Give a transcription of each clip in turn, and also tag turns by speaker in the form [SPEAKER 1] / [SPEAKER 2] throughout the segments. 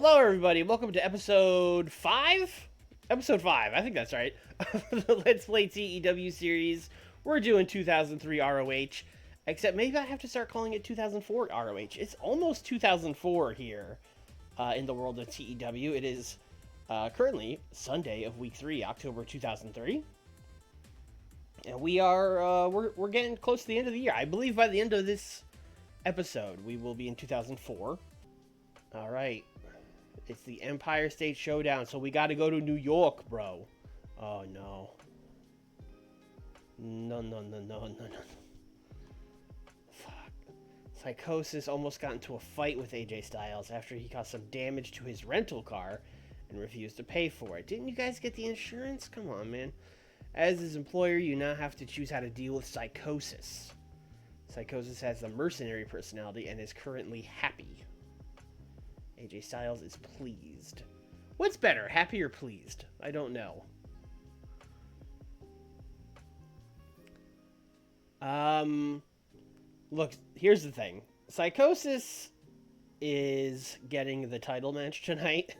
[SPEAKER 1] Hello, everybody. Welcome to episode 5? Episode 5, I think that's right. The Let's Play TEW series. We're doing 2003 ROH, except maybe I have to start calling it 2004 ROH. It's almost 2004 here in the world of TEW. It is currently Sunday of week 3, October 2003. And we are, we're getting close to the end of the year. I believe by the end of this episode, we will be in 2004. All right. It's the Empire State Showdown, so we got to go to New York, bro. Oh, no. No. Fuck. Psicosis almost got into a fight with AJ Styles after he caused some damage to his rental car and refused to pay for it. Didn't you guys get the insurance? Come on, man. As his employer, you now have to choose how to deal with Psicosis. Psicosis has the mercenary personality and is currently happy. AJ Styles is pleased. What's better, happy or pleased? I don't know. Look, here's the thing. Psicosis is getting the title match tonight.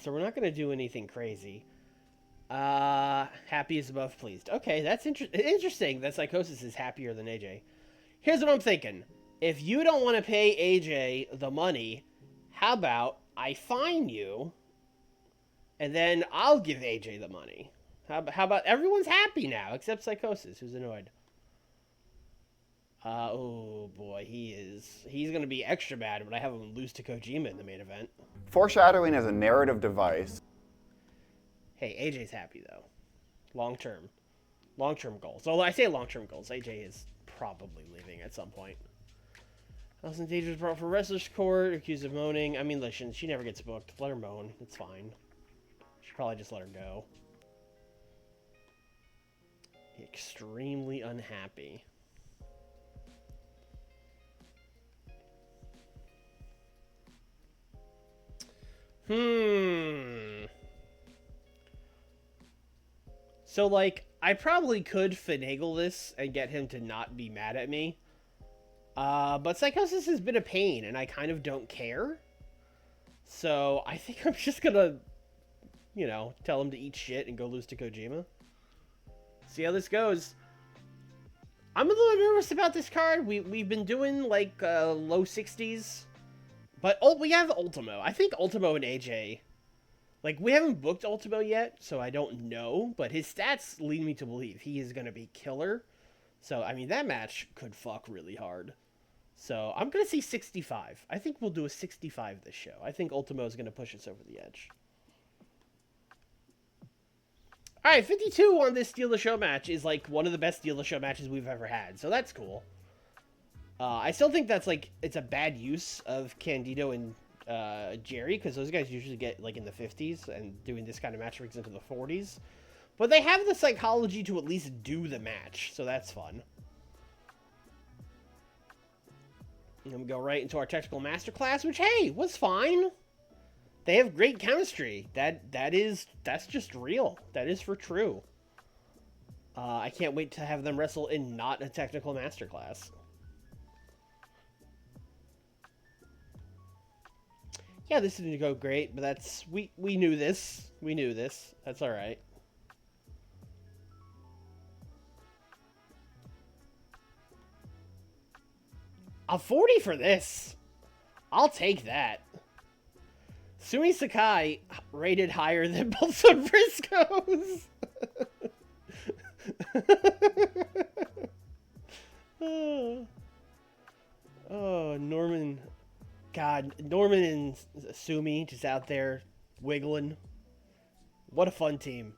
[SPEAKER 1] So we're not going to do anything crazy. Happy is above pleased. Okay, that's interesting that Psicosis is happier than AJ. Here's what I'm thinking. If you don't want to pay AJ the money, how about I fine you, and then I'll give AJ the money? How about everyone's happy now, except Psicosis, who's annoyed. Oh boy, he's going to be extra bad when I have him lose to Kojima in the main event.
[SPEAKER 2] Foreshadowing is a narrative device.
[SPEAKER 1] Hey, AJ's happy, though. Long-term goals. Although I say long-term goals, AJ is probably leaving at some point. Allison Page was brought for wrestler's court, accused of moaning. I mean, listen, she never gets booked. Let her moan. It's fine. Should probably just let her go. Extremely unhappy. So, like, I probably could finagle this and get him to not be mad at me. But Psicosis has been a pain, and I kind of don't care. So, I think I'm just gonna, you know, tell him to eat shit and go lose to Kojima. See how this goes. I'm a little nervous about this card. We've been doing, like, low 60s. But we have Ultimo. I think Ultimo and AJ... Like, we haven't booked Ultimo yet, so I don't know. But his stats lead me to believe he is going to be killer. So, I mean, that match could fuck really hard. So, I'm going to say 65. I think we'll do a 65 this show. I think Ultimo is going to push us over the edge. Alright, 52 on this Steal the Show match is, like, one of the best Steal the Show matches we've ever had. So, that's cool. I still think that's, like, it's a bad use of Candido and Jerry, because those guys usually get, like, in the 50s, and doing this kind of match brings into the 40s. But they have the psychology to at least do the match, so that's fun. And we go right into our technical masterclass, which, hey, was fine. They have great chemistry. That's just real. That is for true. I can't wait to have them wrestle in not a technical masterclass. Yeah, this didn't go great, but that's... We knew this. We knew this. That's alright. A 40 for this. I'll take that. Sumi Sakai rated higher than both some Briscoes. Oh, Norman... God, Norman and Sumi just out there wiggling. What a fun team.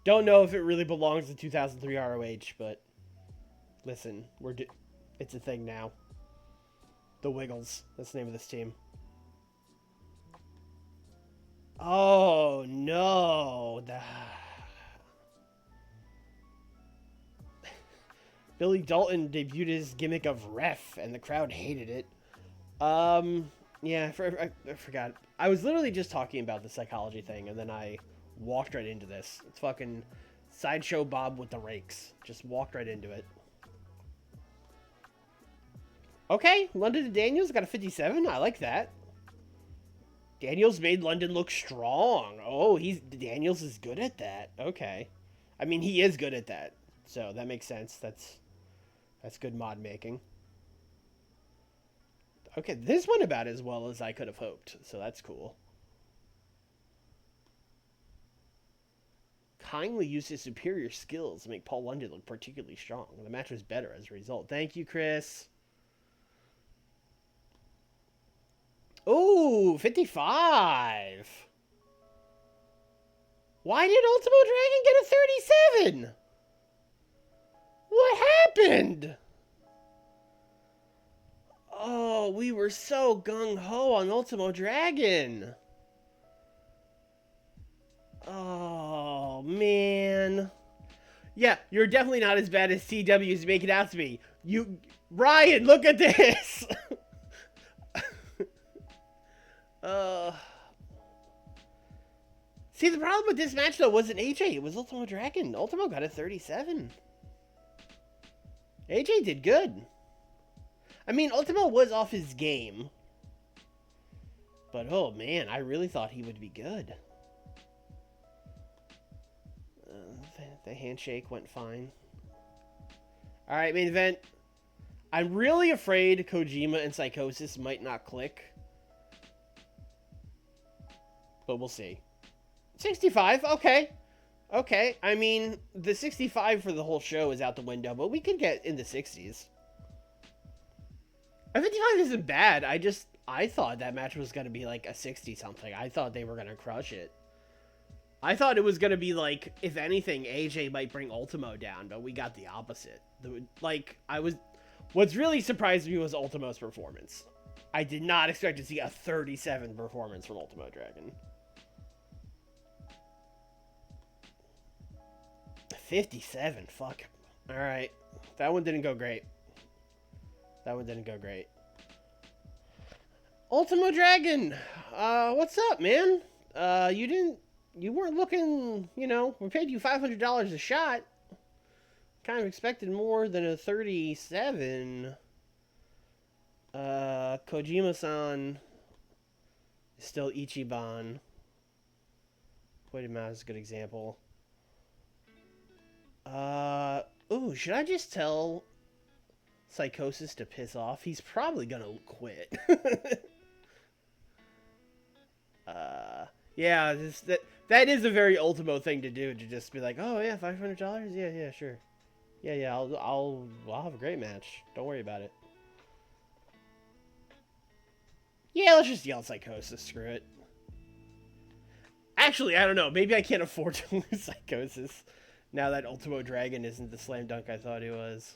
[SPEAKER 1] Don't know if it really belongs to 2003 ROH, but listen, it's a thing now. The Wiggles. That's the name of this team. Oh, no. Billy Dalton debuted his gimmick of ref, and the crowd hated it. Yeah, I forgot. I was literally just talking about the psychology thing, and then I walked right into this. It's fucking Sideshow Bob with the rakes. Just walked right into it. Okay, London to Daniels got a 57. I like that. Daniels made London look strong. Oh, Daniels is good at that. Okay. I mean, he is good at that. So that makes sense. That's good mod making. Okay, this went about as well as I could have hoped. So that's cool. Kindly used his superior skills to make Paul London look particularly strong. The match was better as a result. Thank you, Chris. Ooh, 55. Why did Ultimo Dragon get a 37? What happened? Oh, we were so gung-ho on Ultimo Dragon. Oh, man. Yeah, you're definitely not as bad as CW's make it out to be. Ryan, look at this. See, the problem with this match, though, wasn't AJ. It was Ultimo Dragon. Ultimo got a 37. AJ did good. I mean, Ultimo was off his game. But, oh, man, I really thought he would be good. The handshake went fine. Alright, main event. I'm really afraid Kojima and Psicosis might not click. But we'll see. 65, okay. Okay, I mean, the 65 for the whole show is out the window, but we could get in the 60s. A 55 isn't bad. I thought that match was going to be like a 60-something. I thought they were going to crush it. I thought it was going to be like, if anything, AJ might bring Ultimo down, but we got the opposite. What's really surprised me was Ultimo's performance. I did not expect to see a 37 performance from Ultimo Dragon. 57, fuck. Alright. That one didn't go great. Ultimo Dragon! What's up, man? You weren't looking, we paid you $500 a shot. Kind of expected more than a 37. Kojima-san is still Ichiban. Wait a minute, that's a good example. Ooh, should I just tell Psicosis to piss off? He's probably gonna quit. Yeah, that is a very Ultimo thing to do, to just be like, oh yeah, $500? Yeah, sure. Yeah, I'll have a great match. Don't worry about it. Yeah, let's just yell at Psicosis, screw it. Actually, I don't know, maybe I can't afford to lose Psicosis now that Ultimo Dragon isn't the slam dunk I thought he was.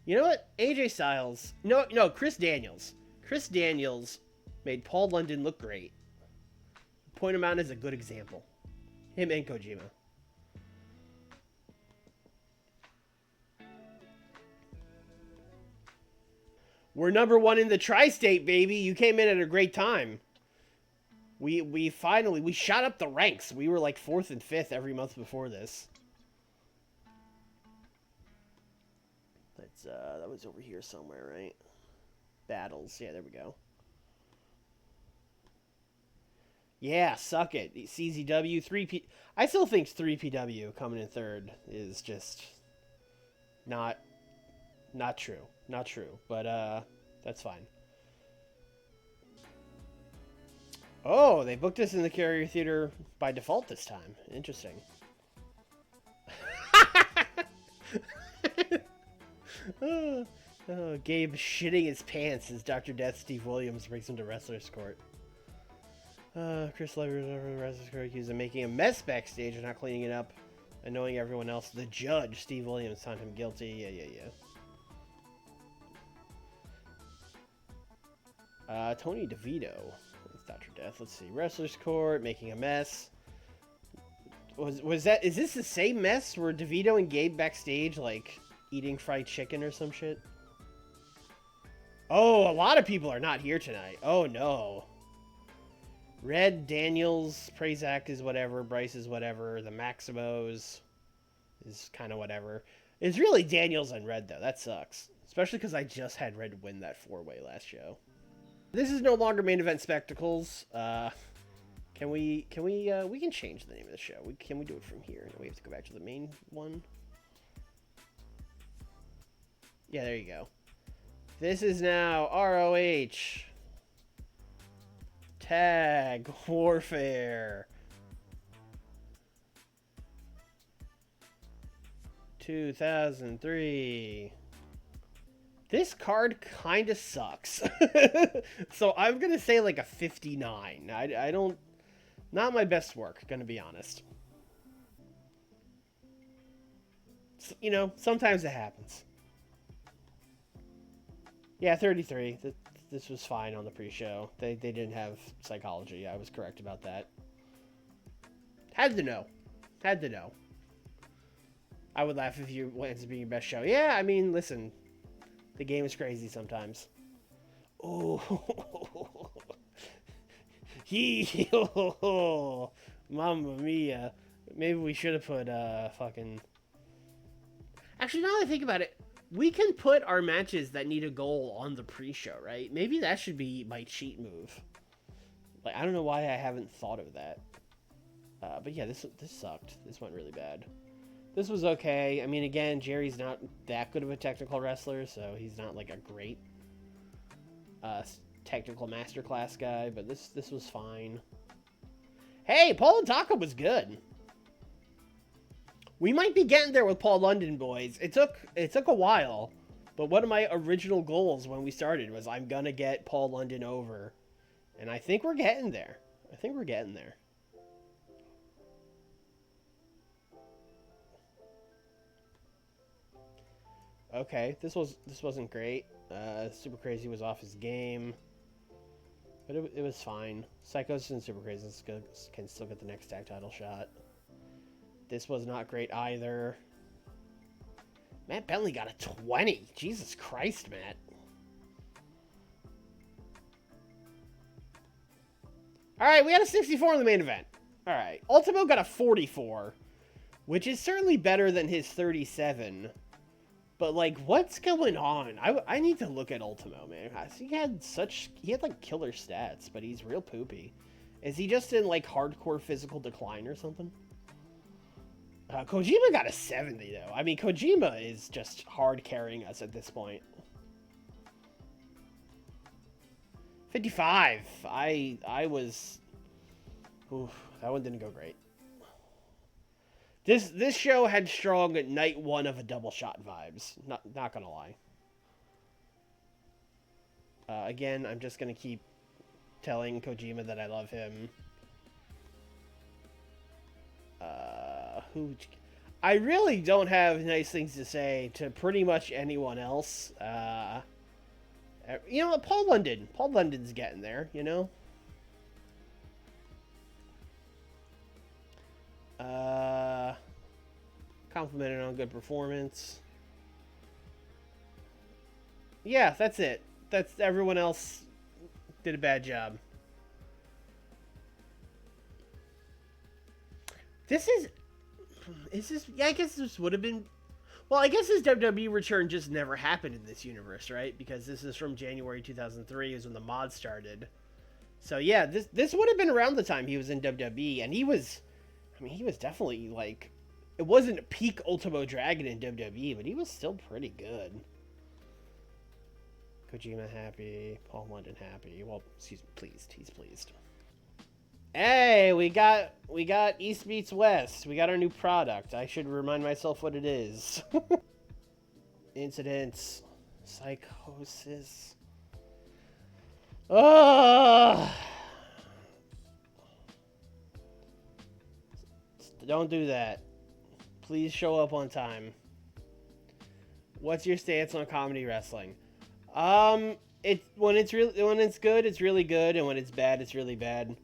[SPEAKER 1] You know what? AJ Styles, no, Chris Daniels. Chris Daniels made Paul London look great. Point him out as a good example. Him and Kojima. We're #1 in the tri-state, baby. You came in at a great time. We finally shot up the ranks. We were like 4th and 5th every month before this. That was over here somewhere, right? Battles. Yeah, there we go. Yeah, suck it. CZW, 3P... I still think 3PW coming in 3rd is just not true. Not true, but that's fine. Oh, they booked us in the Carrier Theater by default this time. Interesting. Oh, Gabe shitting his pants as Dr. Death Steve Williams brings him to Wrestler's Court. Chris Lever's over the Wrestler's Court accused of making a mess backstage and not cleaning it up, annoying everyone else. The judge, Steve Williams, found him guilty. Yeah. Tony DeVito. That's Dr. Death. Let's see. Wrestler's Court, making a mess. Is this the same mess where DeVito and Gabe backstage, like, eating fried chicken or some shit? Oh, a lot of people are not here tonight. Oh, no. Red, Daniels, Prazak is whatever, Bryce is whatever, the Maximos is kind of whatever. It's really Daniels and Red, though. That sucks. Especially because I just had Red win that 4-way last show. This is no longer main event spectacles. We can change the name of the show. Can we do it from here? No, we have to go back to the main one. Yeah, there you go. This is now ROH Tag Warfare 2003. This card kind of sucks. So I'm going to say like a 59. I don't... Not my best work, going to be honest. You know, sometimes it happens. Yeah, 33. This was fine on the pre-show. They didn't have psychology. I was correct about that. Had to know. Had to know. I would laugh if you went to be your best show. Yeah, I mean, listen. The game is crazy sometimes. Oh. Mamma mia. Maybe we should have put fucking... Actually, now that I think about it, we can put our matches that need a goal on the pre-show, right? Maybe that should be my cheat move. Like, I don't know why I haven't thought of that. But yeah, this sucked. This went really bad. This was okay. I mean, again, Jerry's not that good of a technical wrestler, so he's not like a great technical masterclass guy, but this was fine. Hey, Paul and Taco was good. We might be getting there with Paul London, boys. It took a while, but one of my original goals when we started was I'm gonna get Paul London over, and I think we're getting there. I think we're getting there. Okay, this wasn't great. Super Crazy was off his game, but it was fine. Psicosis and Super Crazy can still get the next tag title shot. This was not great either. Matt Bentley got a 20. Jesus Christ, Matt. All right, we had a 64 in the main event. All right, Ultimo got a 44, which is certainly better than his 37. But, like, what's going on? I need to look at Ultimo, man. He had like killer stats, but he's real poopy. Is he just in like hardcore physical decline or something? Kojima got a 70 though. I mean, Kojima is just hard carrying us at this point. 55. I was... Oof, that one didn't go great. This show had strong night one of a double shot vibes. Not gonna lie. Again, I'm just gonna keep telling Kojima that I love him. I really don't have nice things to say to pretty much anyone else. You know what, Paul London. Paul London's getting there, you know? Complimented on good performance. Yeah, that's it. That's everyone else did a bad job. This is this... Yeah, I guess this would have been... Well, I guess his WWE return just never happened in this universe, right? Because this is from January 2003 is when the mod started. So yeah, this would have been around the time he was in WWE, and he was... I mean, he was definitely, like... It wasn't peak Ultimo Dragon in WWE, but he was still pretty good. Kojima happy. Paul London happy. Well, excuse me, pleased. He's pleased. Hey, we got East meets West. We got our new product. I should remind myself what it is. Incidents. Psicosis. Oh! Don't do that. Please show up on time. What's your stance on comedy wrestling? When it's good, it's really good, and when it's bad, it's really bad.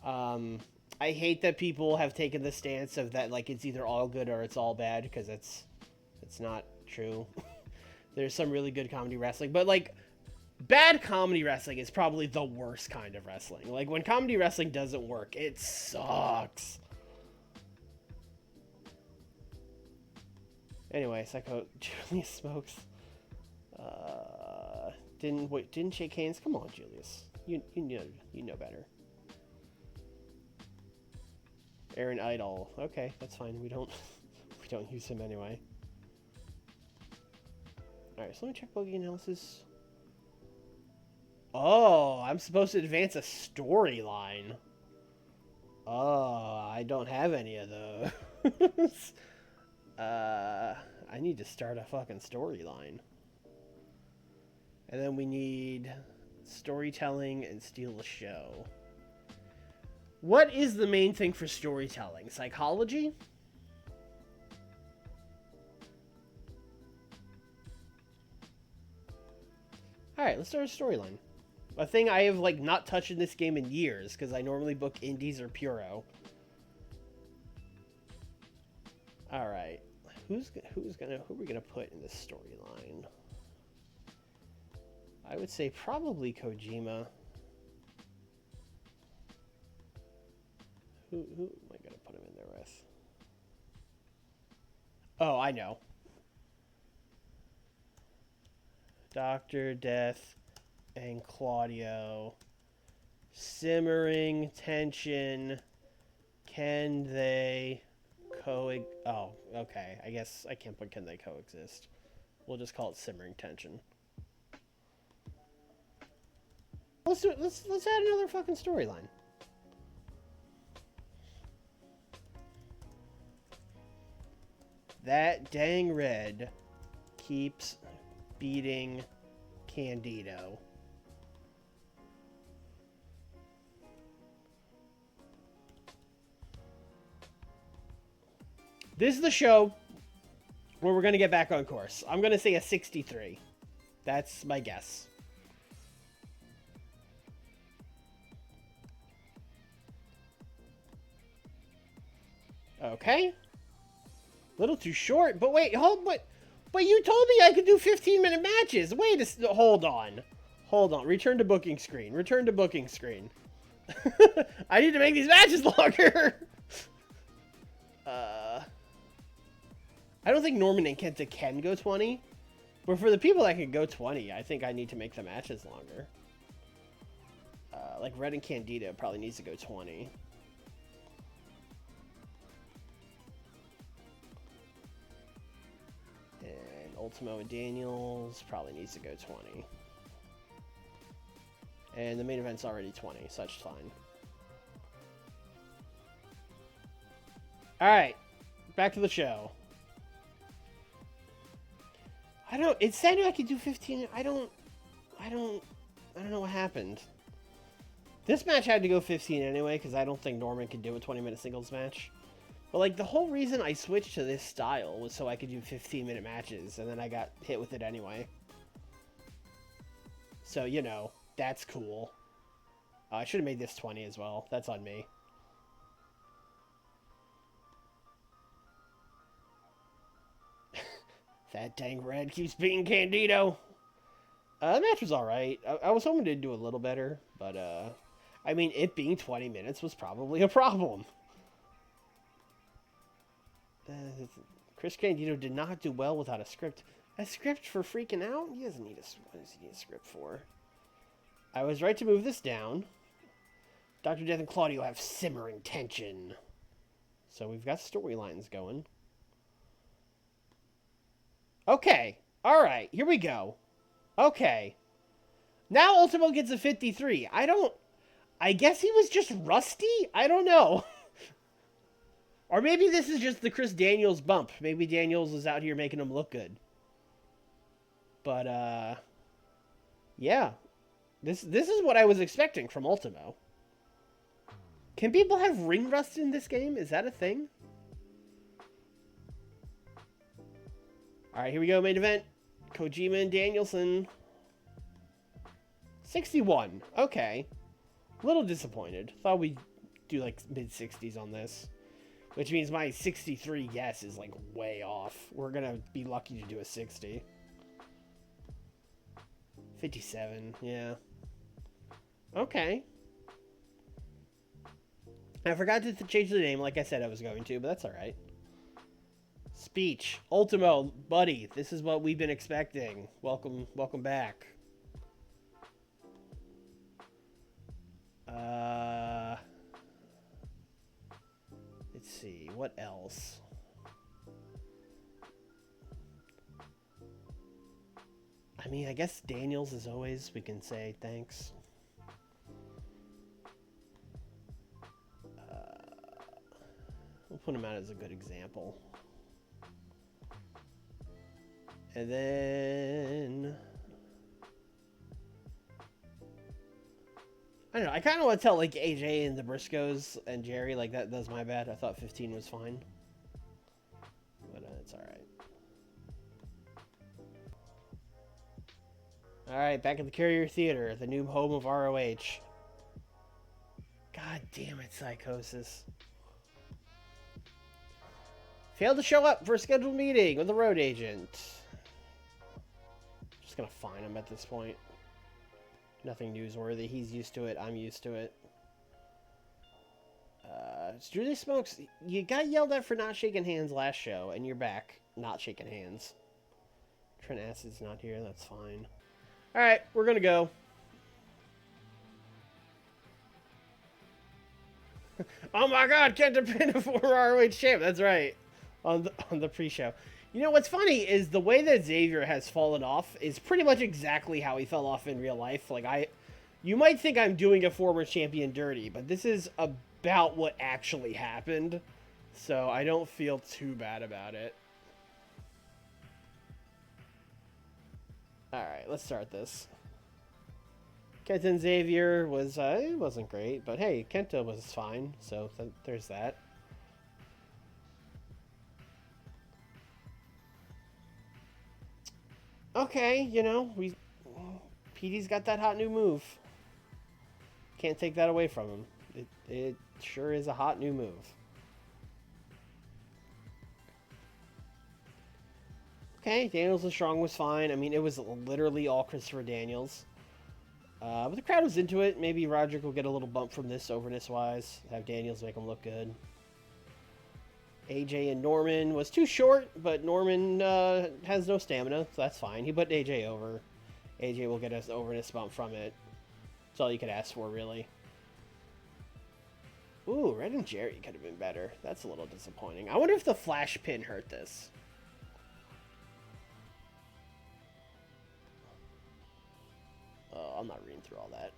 [SPEAKER 1] I hate that people have taken the stance of that, like, it's either all good or it's all bad, because it's not true. There's some really good comedy wrestling, but, like, bad comedy wrestling is probably the worst kind of wrestling. Like, when comedy wrestling doesn't work, it sucks. Anyway, Psycho Julius Smokes. Didn't shake hands? Come on, Julius. You know better. Aaron Idol. Okay, that's fine. We don't use him anyway. Alright, so let me check bogey analysis. Oh, I'm supposed to advance a storyline. Oh, I don't have any of those. I need to start a fucking storyline. And then we need storytelling and steal the show. What is the main thing for storytelling? Psychology? Alright, let's start a storyline. A thing I have, like, not touched in this game in years, because I normally book indies or Puro. Alright. Who are we gonna put in this storyline? I would say probably Kojima. Who am I gonna put him in there with? Oh, I know. Dr. Death and Claudio. Simmering tension. Can they oh, okay. I guess I can't put can they coexist. We'll just call it simmering tension. Let's do it. Let's add another fucking storyline. That dang red keeps beating Candido. This is the show where we're going to get back on course. I'm going to say a 63. That's my guess. Okay. Little too short, but wait, but you told me I could do 15-minute matches. Hold on. Hold on. Return to booking screen. Return to booking screen. I need to make these matches longer. I don't think Norman and Kenta can go 20, but for the people that can go 20, I think I need to make the matches longer. Like Red and Candido probably needs to go 20. And Ultimo and Daniels probably needs to go 20. And the main event's already 20, so that's fine. Alright, back to the show. It said I could do 15. I don't know what happened. This match had to go 15 anyway, because I don't think Norman could do a 20-minute singles match. But, like, the whole reason I switched to this style was so I could do 15-minute matches, and then I got hit with it anyway. So, you know, that's cool. I should have made this 20 as well. That's on me. That dang red keeps beating Candido. The match was alright. I was hoping to do a little better, but, I mean, it being 20 minutes was probably a problem. Chris Candido did not do well without a script. A script for freaking out? He doesn't need what does he need a script for? I was right to move this down. Dr. Death and Claudio have simmering tension. So we've got storylines going. Okay. Alright, here we go. Okay. Now Ultimo gets a 53. I guess he was just rusty? I don't know. Or maybe this is just the Chris Daniels bump. Maybe Daniels is out here making him look good. But, yeah. This is what I was expecting from Ultimo. Can people have ring rust in this game? Is that a thing? Alright, here we go, main event. Kojima and Danielson. 61. Okay. A little disappointed. Thought we'd do, like, mid-60s on this. Which means my 63 guess is, like, way off. We're gonna be lucky to do a 60. 57, yeah. Okay. I forgot to change the name like I said I was going to, but that's alright. Speech. Ultimo, buddy, this is what we've been expecting. Welcome back. Let's see, what else? I mean, I guess Daniels, as always, we can say thanks. We'll put him out as a good example. And then... I don't know, I kind of want to tell, like, AJ and the Briscoes and Jerry, like, that's my bad. I thought 15 was fine. But it's alright. Alright, back at the Carrier Theater, the new home of ROH. God damn it, Psicosis. Failed to show up for a scheduled meeting with the road agent. Just gonna fine him at this point. Nothing newsworthy. He's used to it. I'm used to it. Julie Smokes, you got yelled at for not shaking hands last show, and you're back not shaking hands. Trent Acid's not here. That's fine. Alright, we're gonna go. Oh my god, Kenta pinned a former ROH champ. That's right. On the pre-show. You know, what's funny is the way that Xavier has fallen off is pretty much exactly how he fell off in real life. Like, you might think I'm doing a former champion dirty, but this is about what actually happened. So I don't feel too bad about it. Alright, let's start this. Kenta and Xavier was, it wasn't great, but hey, Kenta was fine, so there's that. Okay, you know, PD's got that hot new move. Can't take that away from him. It sure is a hot new move. Okay, Daniels and Strong was fine. I mean, it was literally all Christopher Daniels. But the crowd was into it. Maybe Roderick will get a little bump from this overness-wise. Have Daniels make him look good. AJ and Norman was too short, but Norman has no stamina, so that's fine. He put AJ over. AJ will get an overness bump from it. That's all you could ask for, really. Ooh, Red and Jerry could have been better. That's a little disappointing. I wonder if the flash pin hurt this. Oh, I'm not reading through all that.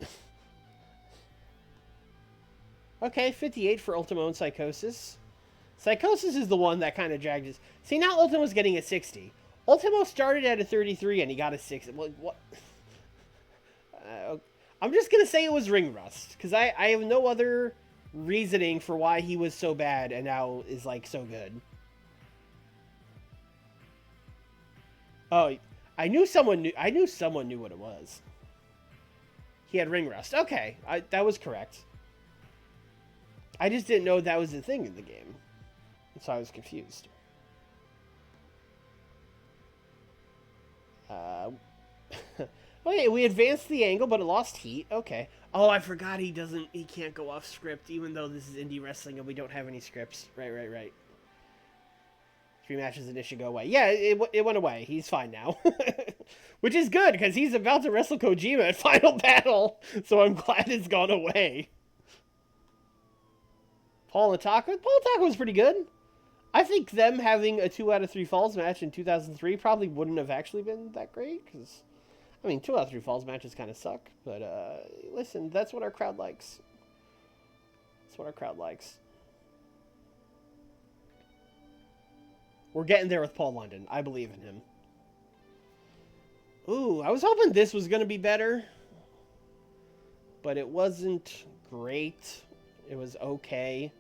[SPEAKER 1] Okay, 58 for Ultimo and Psicosis. Psicosis is the one that kind of dragged his... See, now Ultimo's getting a 60. Ultimo started at a 33 and he got a 60. What? I'm just going to say it was ring rust. Because I have no other reasoning for why he was so bad and now is, like, so good. Oh, I knew someone knew what it was. He had ring rust. Okay, that was correct. I just didn't know that was the thing in the game. So I was confused. Okay, we advanced the angle, but it lost heat. Okay. Oh, I forgot he can't go off script, even though this is indie wrestling and we don't have any scripts. Right. 3 matches and it should go away. Yeah, it went away. He's fine now. Which is good, because he's about to wrestle Kojima at Final Battle, so I'm glad it's gone away. Paul and Taka was pretty good. I think them having a 2 out of 3 falls match in 2003 probably wouldn't have actually been that great, because, I mean, 2 out of 3 falls matches kind of suck, but, listen, that's what our crowd likes. That's what our crowd likes. We're getting there with Paul London. I believe in him. Ooh, I was hoping this was going to be better, but it wasn't great. It was okay.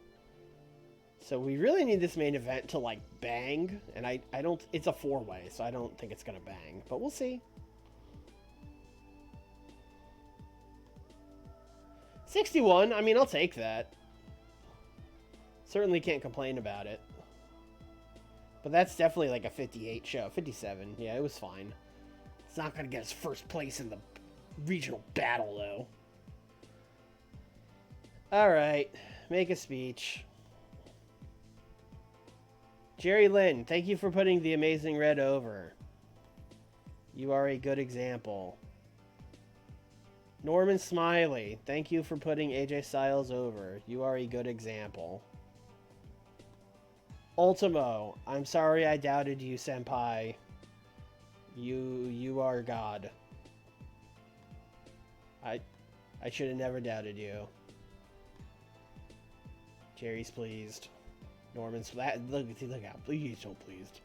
[SPEAKER 1] So we really need this main event to, like, bang. And I don't... It's a 4-way, so I don't think it's going to bang. But we'll see. 61. I mean, I'll take that. Certainly can't complain about it. But that's definitely like a 58 show. 57. Yeah, it was fine. It's not going to get us first place in the regional battle, though. Alright. Make a speech. Jerry Lynn, thank you for putting the Amazing Red over. You are a good example. Norman Smiley, thank you for putting AJ Styles over. You are a good example. Ultimo, I'm sorry I doubted you, senpai. You are God. I should have never doubted you. Jerry's pleased. Norman's look how he's so pleased.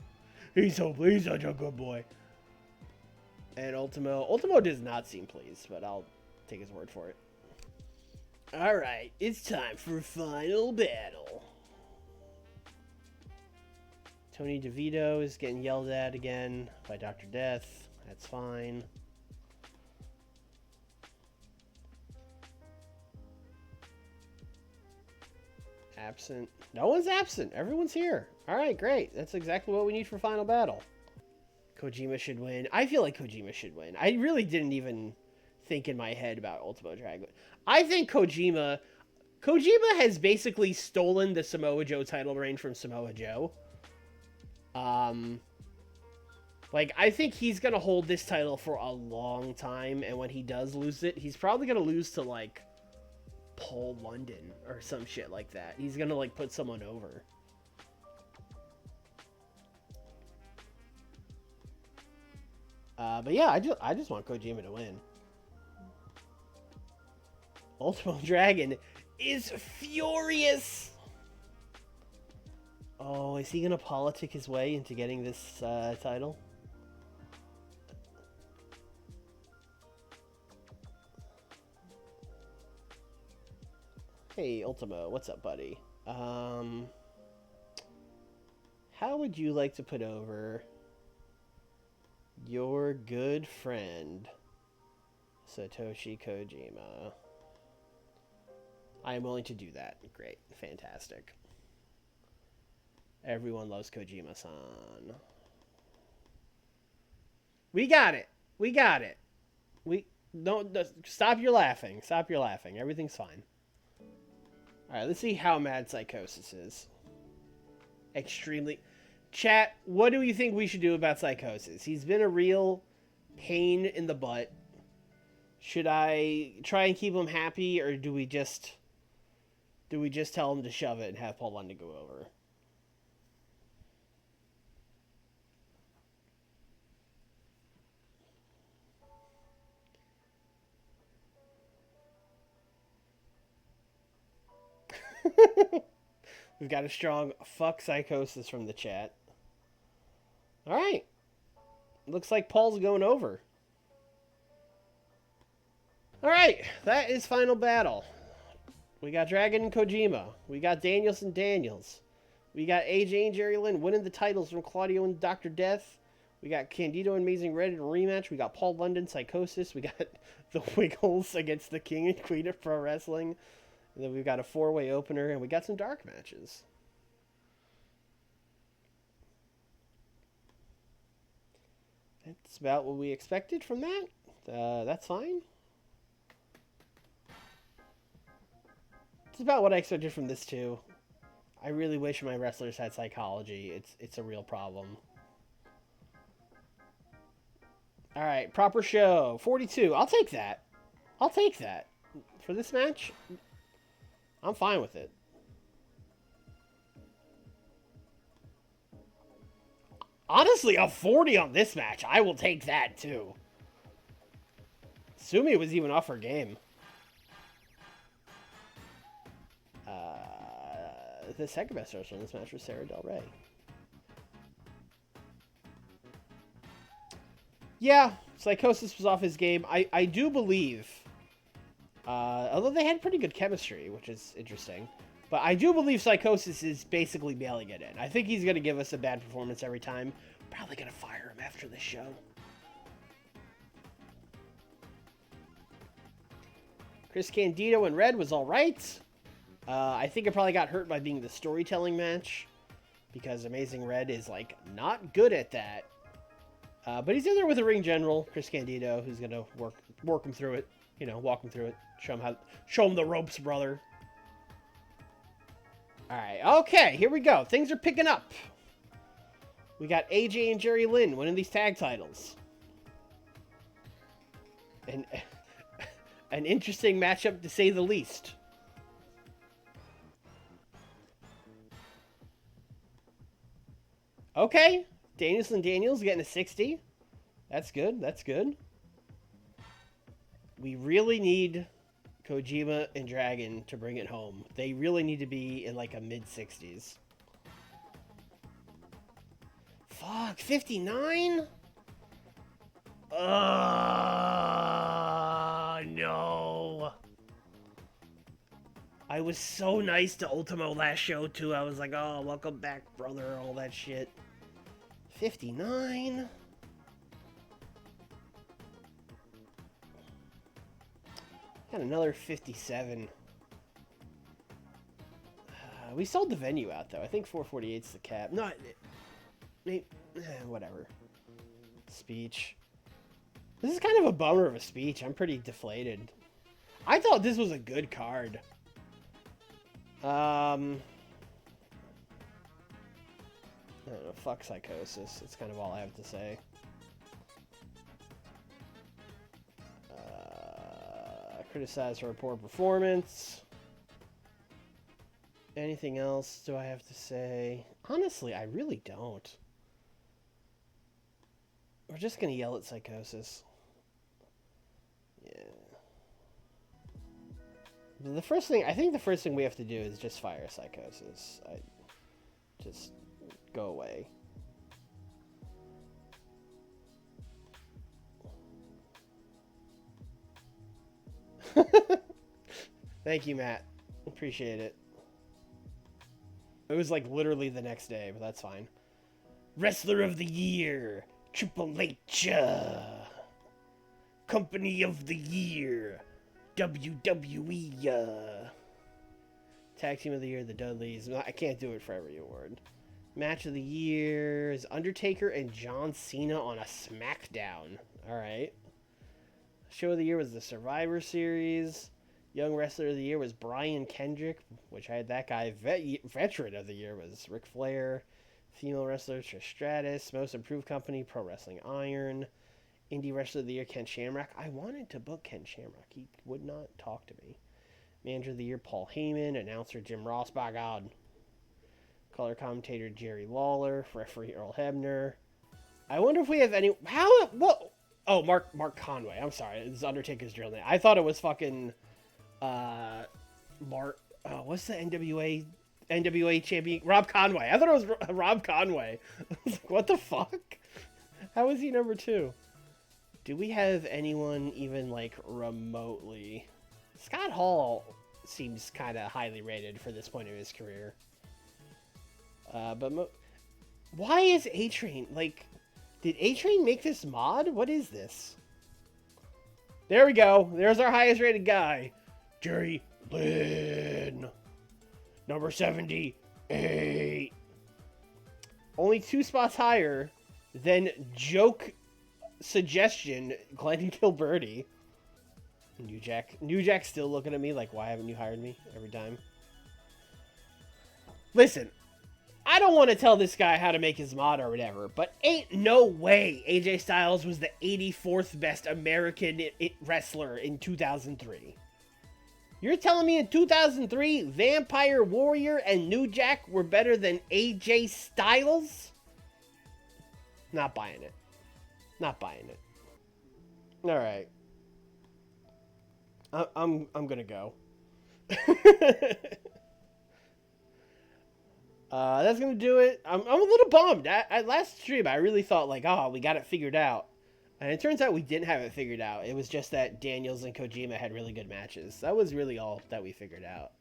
[SPEAKER 1] He's so pleased, such a good boy. And Ultimo does not seem pleased, but I'll take his word for it. Alright, it's time for Final Battle. Tony DeVito is getting yelled at again by Dr. Death. That's fine. Absent. No one's absent. Everyone's here. Alright, great. That's exactly what we need for Final Battle. Kojima should win. I feel like Kojima should win. I really didn't even think in my head about Ultimo Dragon. I think Kojima has basically stolen the Samoa Joe title reign from Samoa Joe. Like, I think he's gonna hold this title for a long time, and when he does lose it, he's probably gonna lose to, like, Paul London or some shit like that. He's gonna, like, put someone over. But yeah, I just want Kojima to win. Ultimo Dragon is furious! Oh, is he gonna politic his way into getting this title? Hey, Ultimo, what's up, buddy? How would you like to put over your good friend, Satoshi Kojima? I am willing to do that. Great. Fantastic. Everyone loves Kojima-san. We got it. We got it. Don't stop your laughing. Stop your laughing. Everything's fine. All right, let's see how mad Psicosis is. Extremely. Chat, what do you think we should do about Psicosis? He's been a real pain in the butt. Should I try and keep him happy, or do we just tell him to shove it and have Paul London go over? We've got a strong fuck Psicosis from the chat. Alright. Looks like Paul's going over. Alright, that is Final Battle. We got Dragon and Kojima. We got Daniels and Daniels. We got AJ and Jerry Lynn winning the titles from Claudio and Dr. Death. We got Candido and Amazing Red in a rematch. We got Paul London, Psicosis. We got the Wiggles against the King and Queen of Pro Wrestling. And then we've got a 4-way opener, and we got some dark matches. That's about what we expected from that. That's fine. It's about what I expected from this, too. I really wish my wrestlers had psychology. It's a real problem. Alright, proper show. 42. I'll take that. I'll take that. For this match, I'm fine with it. Honestly, a 40 on this match. I will take that, too. Sumi was even off her game. The second best wrestler in this match was Sarah Del Rey. Yeah, Psicosis was off his game. I do believe, although they had pretty good chemistry, which is interesting, but I do believe Psicosis is basically mailing it in. I think he's going to give us a bad performance every time. Probably going to fire him after this show. Chris Candido in red was all right. I think it probably got hurt by being the storytelling match, because Amazing Red is, like, not good at that. But he's in there with a ring general, Chris Candido, who's going to work him through it. You know, walk him through it. Show him the ropes, brother. Alright, okay, here we go. Things are picking up. We got AJ and Jerry Lynn winning these tag titles. And An interesting matchup, to say the least. Okay. Danielson Daniels getting a 60. That's good. That's good. We really need Kojima and Dragon to bring it home. They really need to be in like a mid-60s. Fuck, 59? No. I was so nice to Ultimo last show, too. I was like, oh, welcome back, brother, all that shit. 59? Got another 57. We sold the venue out, though. I think 448's the cap. No, whatever. Speech. This is kind of a bummer of a speech. I'm pretty deflated. I thought this was a good card. I don't know. Fuck Psicosis. That's kind of all I have to say. Criticize her poor performance. Anything else do I have to say? Honestly, I really don't. We're just gonna yell at Psicosis. Yeah. The first thing we have to do is just fire Psicosis. Just go away. Thank you, Matt. Appreciate it. It was like literally the next day, but that's fine. Wrestler of the Year, Triple H. Company of the Year, WWE. Tag Team of the Year, the Dudleys. I can't do it for every award. Match of the Year is Undertaker and John Cena on a SmackDown. Alright. Show of the Year was the Survivor Series. Young Wrestler of the Year was Brian Kendrick, which I had that guy. Veteran of the Year was Ric Flair. Female Wrestler, Trish Stratus. Most Improved Company, Pro Wrestling Iron. Indie Wrestler of the Year, Ken Shamrock. I wanted to book Ken Shamrock. He would not talk to me. Manager of the Year, Paul Heyman. Announcer, Jim Ross. By God. Color commentator, Jerry Lawler. Referee, Earl Hebner. I wonder if we have any... What? Oh, Mark Conway. I'm sorry. It's Undertaker's drill name. I thought it was fucking... what's the NWA champion? Rob Conway. I thought it was Rob Conway. I was like, what the fuck? How is he number 2? Do we have anyone even, like, remotely... Scott Hall seems kind of highly rated for this point of his career. But why is A-Train, like... Did A-Train make this mod? What is this? There we go. There's our highest rated guy. Jerry Lynn. Number 78. Only 2 spots higher than joke suggestion Glenn Gilberti. New Jack's still looking at me like, why haven't you hired me every time? Listen, I don't want to tell this guy how to make his mod or whatever, but ain't no way AJ Styles was the 84th best American wrestler in 2003. You're telling me in 2003, Vampire Warrior and New Jack were better than AJ Styles? Not buying it. Not buying it. All right. I'm gonna go. That's gonna do it. I'm a little bummed. At last stream, I really thought like, oh, we got it figured out, and it turns out we didn't have it figured out. It was just that Daniels and Kojima had really good matches. That was really all that we figured out.